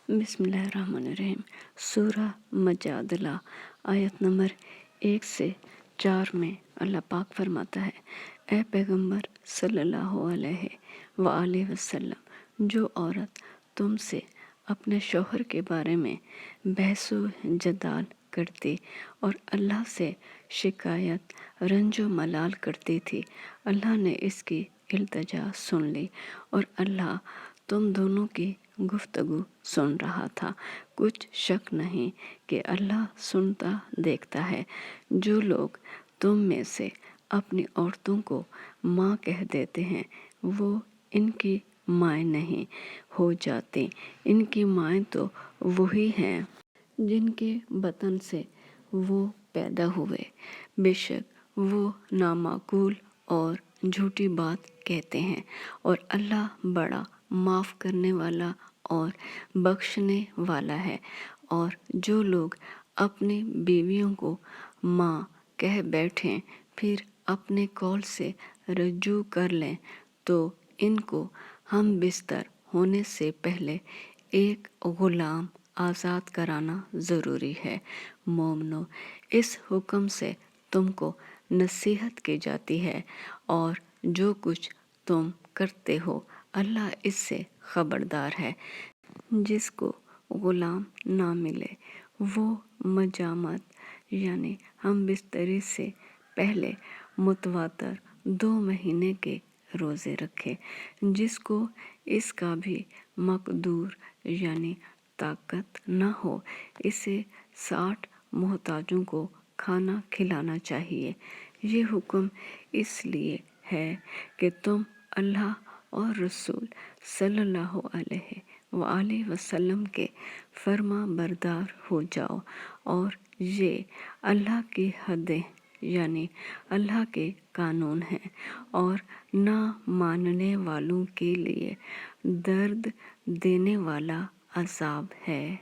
बिस्मिल्लाहिर्रहमानिर्रहीम। सूरह मजादला आयत नंबर 1 से 4 में अल्लाह पाक फरमाता है, ए पैगंबर सल्लल्लाहु अलैहि वसल्लम, जो औरत तुमसे अपने शौहर के बारे में बहसो जदाल करती और अल्लाह से शिकायत रंजो मलाल करती थी, अल्लाह ने इसकी इल्तिजा सुन ली और अल्लाह तुम दोनों की गुफ्तगू सुन रहा था। कुछ शक नहीं कि अल्लाह सुनता देखता है। जो लोग तुम में से अपनी औरतों को माँ कह देते हैं, वो इनकी माएँ नहीं हो जाती। इनकी माएँ तो वही हैं जिनके बतन से वो पैदा हुए। बेशक वो नामाकूल और झूठी बात कहते हैं और अल्लाह बड़ा माफ़ करने वाला और बख्शने वाला है। और जो लोग अपनी बीवियों को माँ कह बैठें फिर अपने कौल से रजू कर लें, तो इनको हम बिस्तर होने से पहले एक गुलाम आज़ाद कराना ज़रूरी है। मोमनो, इस हुक्म से तुमको नसीहत की जाती है और जो कुछ तुम करते हो अल्लाह इससे खबरदार है। जिसको गुलाम ना मिले वो मजामत यानी हम बिस्तरी से पहले मुतवातर 2 महीने के रोज़े रखे। जिसको इसका भी मकदूर यानी ताकत न हो, इसे 60 मोहताजों को खाना खिलाना चाहिए। ये हुक्म इसलिए है कि तुम अल्लाह और रसूल सल्लल्लाहु अलैहि वसल्लम के फर्मा बरदार हो जाओ। और ये अल्लाह की हदें यानी अल्लाह के कानून हैं और ना मानने वालों के लिए दर्द देने वाला अज़ाब है।